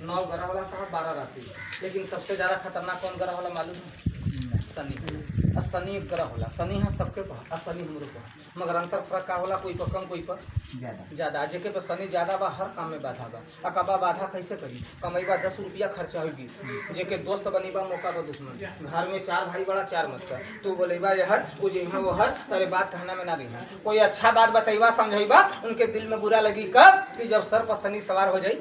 9 ग्रह होला साहब 12 राशि, लेकिन सबसे ज़्यादा खतरनाक कौन ग्रह होला मालूम है? शनि। और शनि एक ग्रह होला, शनि है सबके पर और शनि हमरो पर, मगर अंतर फर्क का होला, कोई पर कम कोई पर ज़्यादा। जेके पे शनि ज़्यादा बा हर काम में बाधा बा। और कबा बाधा कैसे करी? कमैबा 10 रुपया खर्चा हुई 20, जेके दोस्त बनीबा मौका बा दुश्मन। घर में 4 भाई बड़ा 4 मत कर, तू बोलेबा ये हर वो जे वो हर, तेरे बात कहना में ना रही। कोई अच्छा बात बतैबा समझैबा, उनके दिल में बुरा लगी कब कि जब सर पर शनि सवार हो जाई।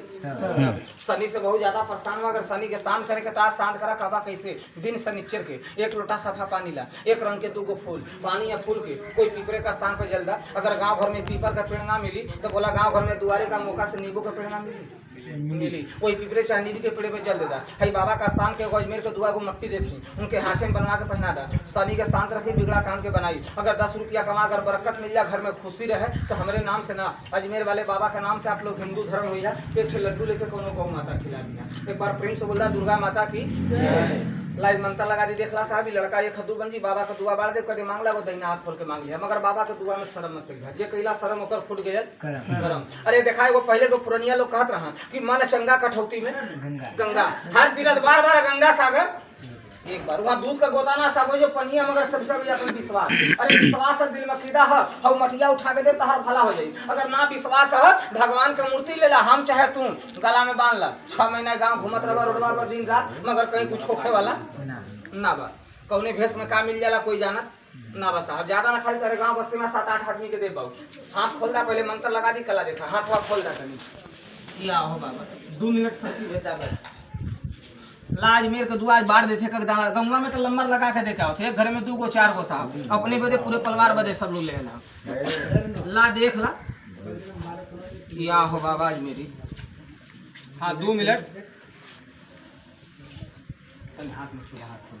शनि से बहुत ज़्यादा परेशान हुआ। अगर शनि के शांत करे के ताज शांत करा कहबा कैसे? दिन शनिचर के 1 लोटा सफा पानी ला, 1 रंग के 2 फूल, पानी या फूल के कोई पीपरे का स्थान पर जलदा। अगर गांव भर में पीपर का पेड़ ना मिली तो बोला गांव भर में दुआरे का मौका से नींबू का पेड़ ना मिली, कोई पीपरे चाहे नींबू के पेड़ पे जल देता। हई बाबा का स्थान के अजमेर के दुआ को मट्टी देती, उनके हाथे में बनवा के पहना दा। शनि के शांत रखी, बिगड़ा काम के बनाई। अगर 10 रुपया कमा, अगर बरकत मिल जाए, घर में खुशी रहे, तो हमारे नाम से ना अजमेर वाले बाबा के नाम से आप लोग हिंदू धर्म हो जा, एक लड्डू लेके कोनो गौ माता खिला दिया। एक बार प्रेम से बोलता दुर्गा माता की लाइव मंत्र लगा दी। देखला साहब लड़का ये खद्दू बन जी, बाबा का दुआ बाढ़ दे करके मांगला, वो दहीना हाथ खोल के मांग लिया। मगर बाबा के दुआ में शर्म मत करिए, जे कैला शर्म होकर फूट गए गरम। अरे देखा वो पहले तो पुरानिया लोग कहत रहा कि मन चंगा कठौती में गंगा, हर तीरथ बार बार गंगा सागर एक बार। वहाँ दूध का गोदाना सागो जो पनिया, मगर सबसे बड़ी अपन विश्वास। अरे विश्वास दिल में कीड़ा है, हम मटिया उठा के दे तो हर भला हो जाए। अगर ना विश्वास है, भगवान का मूर्ति ले ला, हम चाहे तू गला में बांध ला। 6 महीना गाँव घूमत रहा रोडवा पर दिन रात, मगर कहीं कुछ होखे वाला ना बा। कौने भेष में का मिल जाला कोई जाना ना बा साहब। ज्यादा ना खाली तेरे गाँव बस्ती में 7-8 आदमी के दे पाऊ। हाथ खोल दा, पहले मंत्र लगा दी, कला देखा हाथ वहाँ खोल दा तनी किया हो बाबा। 2 मिनट सच्ची भेजा बस लाज मेरे को दुआ बाढ़ देते गंगा में तो लंबर लगा के देखा होते। घर में 2 गो 4 गो साहब, अपने बदे पूरे परिवार बदे सब लोग ले ला देख ला या हो बाबा आज मेरी। हाँ 2 मिनट हाथ में छुआ, हाथ खोल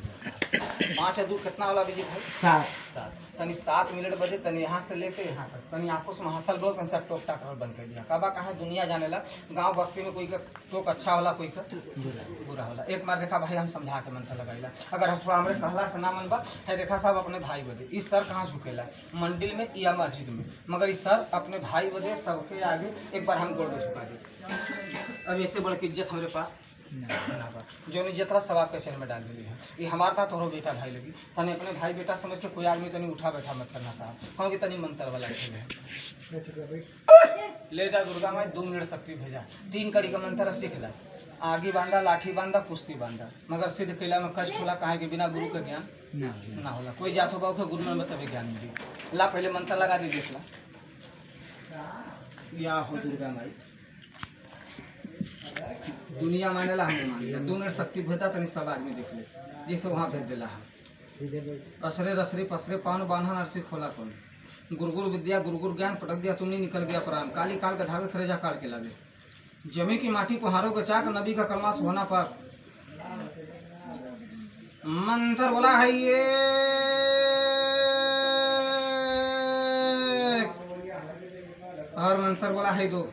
5 या 2 कितना वाला विजय भाई? 7 तनी 7 मिनट बजे तनी यहाँ से लेके यहाँ तक तनी आपस में हंसल बोल तनी सब टोक टाक बंद कर दिया। कबा कहाँ दुनिया जाने ला, गांव बस्ती में कोई का टोक अच्छा होला, कोई का बुरा होला। एक बार देखा भाई हम समझा के मंत्र लगाईला, अगर थोड़ा हमारे कहला से ना मन बा है। देखा साहब अपने भाई बदे इस सर कहाँ झुकेला, मंदिर में या मस्जिद में, मगर इस सर अपने भाई बदे सबके आगे एक बार हम गोड़ में झुका दी। अब ऐसे बड़े इज्जत हमारे पास जो इज्जत रहा सब आपके शहर में डाल दी है। ये हमारा था तोहरो बेटा भाई लगी, तने अपने भाई बेटा समझ के कोई आदमी तनी उठा बैठा मत करना साहब, क्योंकि तनी मंत्र वाला ले जा दुर्गा माई। 2 मिनट शक्ति भेजा, 3 कड़ी का मंत्र सीख ला। आगे बांधा, लाठी बांधा, कुश्ती बांधा, मगर सिद्ध किला में कष्ट होला कहे कि बिना गुरु के ज्ञान ना होला। कोई जात हो बाबू गुरु में मतलब ज्ञान मिली। ला पहले मंत्र लगा दी, देख ला या हो दुर्गा माई। दुनिया माने ला हम मान लिया। 2 मिनट शक्ति भेजा तनी सब आदमी देख ले, जैसे वहाँ भेज दिला है। असरे रसरे पसरे पान बांधा नरसी खोला कौन, गुरगुर विद्या गुरगुर ज्ञान पटक दिया तुमने निकल गया प्राण। काली काल का धागे खरेजा काट के लागे, जमी की माटी को हारों के चाक, नबी का कलमा होना पर मंत्र बोला है ये। और मंत्र बोला है 2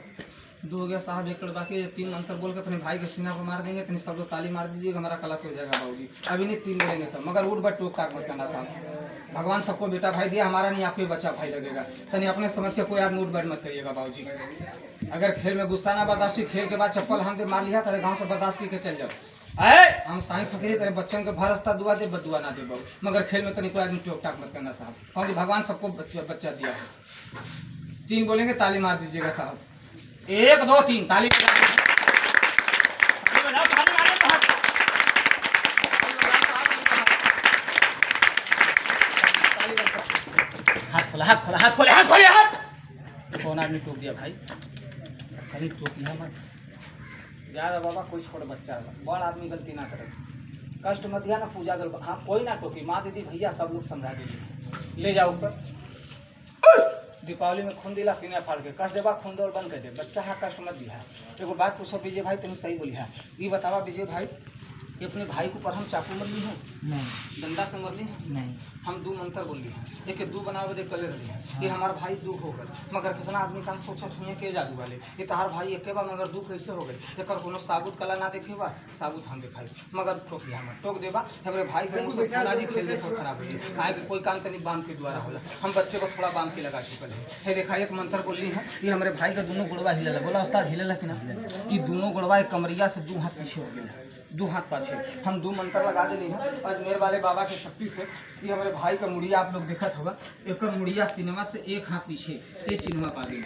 हो गया साहब। 1 बाकी 3 मंत्र बोल के अपने भाई के सीना को मार देंगे, तनी सब लोग ताली मार दीजिएगा, हमारा कला से हो जाएगा बाबूजी। अभी नहीं 3 बोलेंगे तो, मगर उठ बट टोक टाक मत करना साहब। भगवान सबको बेटा भाई दिया, हमारा नहीं आपको बच्चा भाई लगेगा। तनी अपने समझ के कोई आदमी उठ बैठ मत करिएगा बाबूजी। अगर खेल में गुस्सा ना बर्दाश्त, खेल के बाद चप्पल हमसे मार लिया तेरे गाँव से बर्दाश्त के चल जाओ। हम साई फकीर तेरे बच्चों के भरस्ता दुआ दे बदुआ ना दे बाबू, मगर खेल में तनी कोई आदमी टोक टाक मत करना साहब, क्योंकि भगवान सबको बच्चा दिया है। 3 बोलेंगे ताली मार दीजिएगा साहब। 1 2 3 ताली। हाथ खोला, हाथ खोला, हाथ खोले, हाथ खोले, हाथ। कौन आदमी टोक दिया भाई? अरे टोक दिया मत ज्यादा बाबा, कोई छोड़ बच्चा बड़ आदमी गलती ना करे, कष्ट मत दिया ना पूजा कर। हाँ कोई ना टोकी, माँ दीदी भैया सब लोग समझा दीजिए। ले जाओ ऊपर। दीपावली में खून दिला सीने फाड़ के कष्ट देवा, खून दौड़ बंद कर दे। बच्चा है कष्ट मत दिया। एगो बात पूछो विजय भाई, तुम सही बोली है। ये बतावा विजय भाई ये अपने भाई को पर हम चाकू मर ली हैं? नहीं डंडा से मर ली हैं? नहीं। हम दो मंत्र बोल ली हैं, एक दो बनावे दे कले रही है। ये हमारा भाई दू हो गए, मगर कितना आदमी का सोचत हुई के जादू वाले ये तहार भाई एक बार मगर दू कैसे हो गए? एक कोनो साबुत कला ना देखेबा, साबुत हम दिखाई मगर टोकिया हम टोक देबा हमरे भाई के मुंह से फुला जी खेल देखो खराब हो काहे कि कोई काम तनी बांध के द्वारा होला। हम बच्चे को थोड़ा बांध के लगा चुकल है देखा एक मंत्र बोल ली है। ये हमारे भाई का दोनों गुड़वा हिलल बोला उस्ताद हिलल कि ना? ये दोनों गुड़वा एक कमरिया से 2 हाथ पीछे हो गए, 2 हाथ पाछे। हम 2 मंत्र लगा देनी है अजमेर वाले बाबा के शक्ति से। ये हमारे भाई का मुड़िया आप लोग देखत होगा, एक मुड़िया सिनेमा से 1 हाथ पीछे ये चिन्हवा पा गई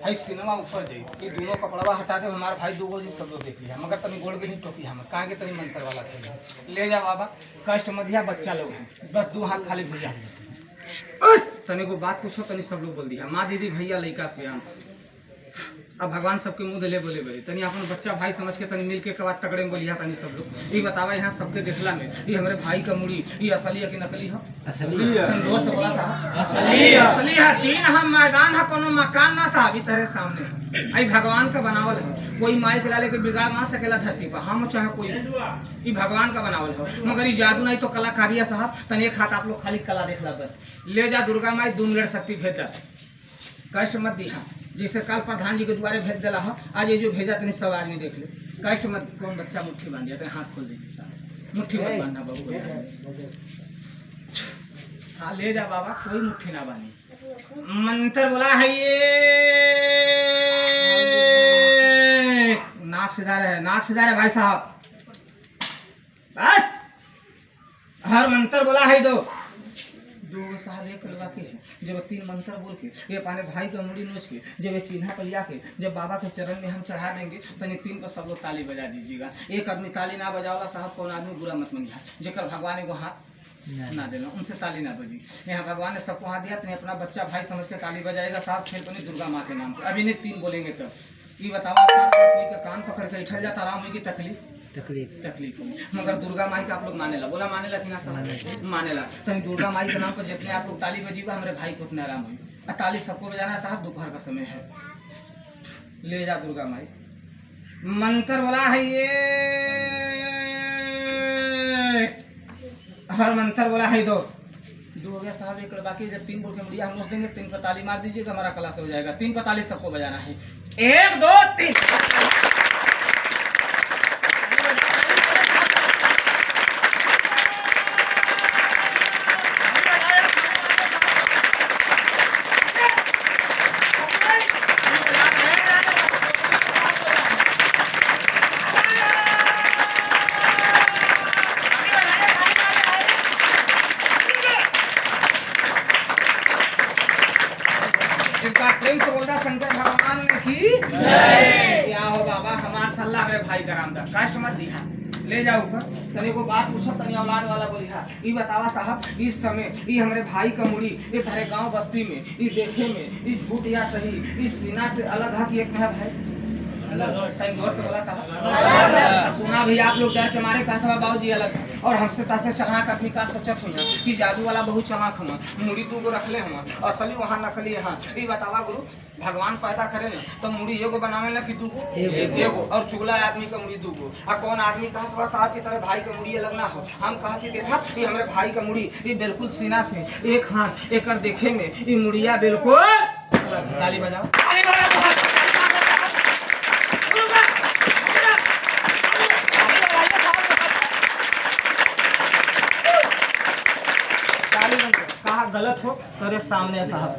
भाई सिनेमा ऊपर जाई। ये दोनों कपड़वा हटा दे हमारे भाई 2 गो जी सब लोग देख लिया मगर तनी गोड़ के नहीं टोकी हम कहाँ के तनी मंत्र वाला खेल ले जा बाबा। कष्ट मधिया बच्चा लोग हैं बस 2 हाथ खाली भैया तनी को बात पूछो तनी सब लोग बोल दिया माँ दीदी भैया लड़का से अब भगवान सबके मुंह दिले बोले बोले तनी अपन बच्चा भाई समझ के तनी मिल के बाद तगड़े में बोलिया तनी सब लोग ये बतावा यहाँ सबके देखला में ये हमारे भाई का मुड़ी ये असली है कि नकली है? असली है। संतोष से बोला साहब असली है। असली है। 3 हम मैदान है कोनो मकान ना साहब ई तेरे सामने आई भगवान का बनावल है। कोई माइक ला लेके बिगाड़ ना सकेला धरती पर हम चाहे कोई ये भगवान का बनावल है मगर ये जादू नहीं तो कलाकारी है साहब। तनी एक हाथ आप लोग खाली कला देखला बस ले जा दुर्गा माई 2 मिनट शक्ति भेज दे कष्ट मत दिहा जैसे कल प्रधान जी के द्वारे भेज दिला हो आज ये जो भेजा तनी सब आदमी देख ले कष्ट मत। कौन बच्चा मुट्ठी बांध दिया तो हाथ खोल दीजिए साहब मुट्ठी मत बांधना बाबू। हाँ ले जा बाबा कोई मुट्ठी ना बांधी। मंत्र बोला है ये नाक सीधा रहे भाई साहब बस। हर मंत्र बोला है 2 साहब एक लगा के जब 3 मंत्र बोल के ये अपने भाई का मुड़ी नोच के जब ये चिन्हा पर लिया के जब बाबा के चरण में हम चढ़ा देंगे तनी 3 पर सब लोग ताली बजा दीजिएगा। एक आदमी ताली ना बजावला साहब कौन आदमी बुरा मत मानिए जेकर भगवान को हाथ ना देना उनसे ताली ना बजी। यहाँ भगवान ने सबको हाथ दिया तो अपना बच्चा भाई समझ के ताली बजाएगा साहब। खेल तो नहीं दुर्गा माँ के नाम पर अभी नहीं 3 बोलेंगे तो ये बतावा कोई का कान पकड़ के उठल जाता आराम होगी तकलीफ मगर दुर्गा माई का आप लोग मानेला बोला मानेला कि ना समझ मानेला तनी दुर्गा माई के नाम पर जितने आप लोग ताली बजीबा हमारे भाई को उतना आराम हुई। ताली सबको बजाना है साहब दोपहर का समय है ले जा दुर्गा माई। मंत्र बोला है ये हर मंत्र बोला है 2 हो गया साहब एक बाकी जब 3 बोल के मुड़िया हम लोग देंगे 3 पर ताली मार दीजिए तो हमारा कला से हो जाएगा। 3 पर ताली सबको बजाना है 1 2 3। प्रेम से बोलता शंकर भगवान की जय। क्या हो बाबा हमारा सल्ला मेरे भाई का राम दा कष्ट मत दिहा ले जाओ ऊपर तनी को बात पूछो तनी औलाद वाला बोलिहा ये बतावा साहब इस समय ये हमारे भाई का मुड़ी ये थारे गांव बस्ती में ये देखे में ये झूठ या सही इस सीना से अलग है कि एक है भाई जोर से बोला साहब सुना भी आप लोग डर के मारे कहते हुआ बाबूजी अलग है और हमसे तासे चलाक आदमी का सोचत हुई कि जादू वाला बहुत चलाक हम मुड़ी 2 गो रखले हम असली वहाँ नकली यहाँ ये बतावा गुरु भगवान पैदा करे ना तो मुड़ी 1 गो बनावे ला कि 2 गो 1 गो और चुगला आदमी का मुड़ी 2 गो और कौन आदमी कहत हुआ साहब की तरह भाई का मुड़ी अलग ना हो। हम कहते देखा कि हमारे भाई का मुड़ी ये बिल्कुल सीना से 1 हाथ एक देखे में ये मुड़िया बिल्कुल ताली बजाओ कहा गलत हो तेरे सामने साहब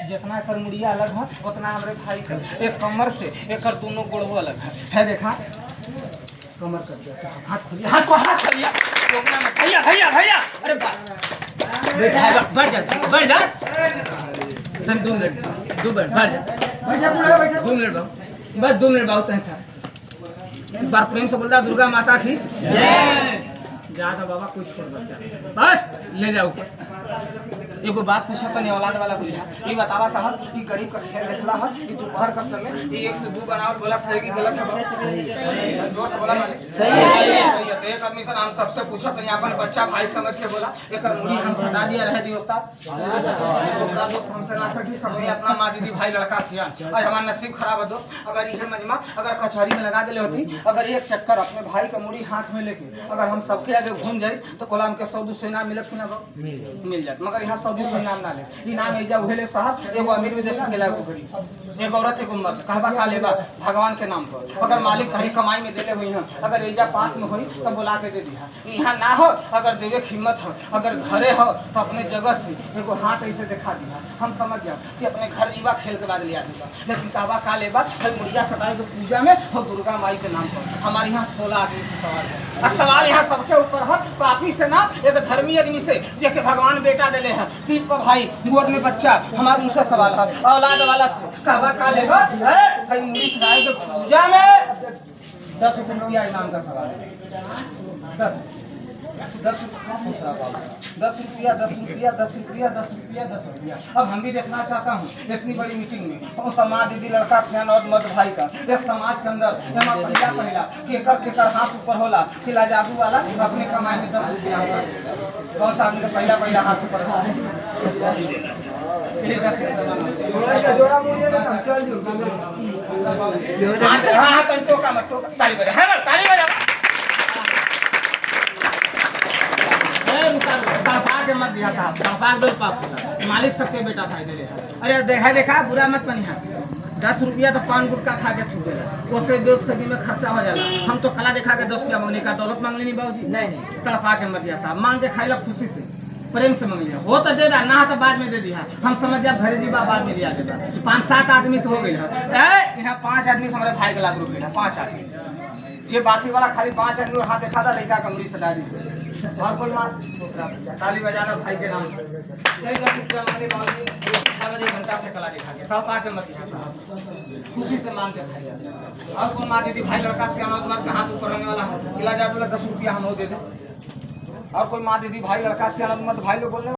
जितना कर मुड़िया अलग है उतना हमारे भाई का एक कमर से एक दोनों गोड़ों अलग है देखा कमर कर दिया साहब हाथ खोलिया भैया भैया भैया अरे बढ़ जा 2 मिनट बढ़ जा 2 मिनट बस 2 मिनट बहुत है साहब एक बार प्रेम से बोलता दुर्गा माता की ज्यादा बाबा कुछ छोड़ बच्चा बस ले जाओ ऊपर। एगो बात पूछा तनी औलाद वाला बोलिहा ये बतावा साहब ये गरीब का खेल देखला है ये दोपहर का समय ये 1 से 2 बनावट बोला सही की गलत है? सही जोर से बोला सही है तो एक आदमी से हम सबसे पूछो तो अपन बच्चा भाई समझ के बोला एक मुड़ी हम हटा दिया रहे दी उस्ताद दोस्त हमसे ना सकी सबने अपना माँ दीदी भाई लड़का सियान और हमारा नसीब खराब है दोस्त अगर यह मजमा अगर कचहरी में लगा दिले होती अगर एक चक्कर अपने भाई का मुड़ी हाथ में लेके अगर हम सबके आगे घूम जाए तो कोलाम के 100-200 इनाम मिलत कि ना मिल जाए मगर यहाँ 100-200 इनाम ना ले इनाम एजा उहेले साहब एगो अमीर विदेश के लायक गरीब एक औरत एक उम्र कहबा का लेबा भगवान के नाम पर अगर मालिक कहीं कमाई में देले हुई हैं अगर एजा पास में हुई तो बुला के दे दिया यहाँ ना हो अगर देवे हिम्मत हो अगर घरे हो तो अपने जगह से एगो हाथ ऐसे दिखा दिया हम समझ जाओ कि अपने घर जीवा खेल के बाद लिया देगा लेकिन कहबा का लेबा मुड़िया सटाई के पूजा में हो दुर्गा माई के नाम पर हमारे यहाँ 16 आदमी से सवाल है और सवाल यहाँ सबके ऊपर है काफी से ना एक धर्मी आदमी से जो कि भगवान बेटा दिले हैं पीठ पर भाई गोद में बच्चा हमारे मुँह से सवाल है औलाद वाला से कहबा का लेबा मुड़ी सटाई के पूजा में 10 रुपया इनाम का सवाल है 10 रुपया 10 रुपया 10 रुपया 10 रुपया 10 रुपया। अब हम भी देखना चाहता हूँ इतनी बड़ी मीटिंग में वो समाज दीदी लड़का सियान और मर्द भाई का इस समाज के अंदर पहला केकर हाथ ऊपर होला कि लाजादू वाला अपने कमाई में 10 रुपया कौन सा आदमी का पहला हाथ ऊपर मत दिया साहब मालिक सबके बेटा भाई दे अरे देखा बुरा मत बनिया 10 रुपया तो पान गुटका खा के छूट गया उससे 2 सदी में खर्चा हो जाला हम तो कला दिखा के 10 रुपया मांगने का दौलत मांगने नहीं बाबूजी नहीं तड़पा के मत दिया साहब मांग के खाई ला खुशी से प्रेम से मांग लिया हो तो दे दा ना तो बाद में दे दिया हम समझ जा भरे जीवा बाद में दिया देता 5-7 आदमी से हो गई यहाँ 5 आदमी से हमारे भाई के लाख रुपये 5 आदमी ये बाकी वाला खाली 5 आदमी और हाथ देखा था लड़का कमरी सटा दी और कोई ताली बजाना भाई के नाम घंटा से कला दिखा के तब आके मत खुशी से मांग के खाई और कौन माँ दीदी भाई लड़का से हाथ ऊपर रहने वाला है इलाज 10 रुपया हम दे दें और कोई माँ दीदी भाई लड़का से भाई लोग बोलने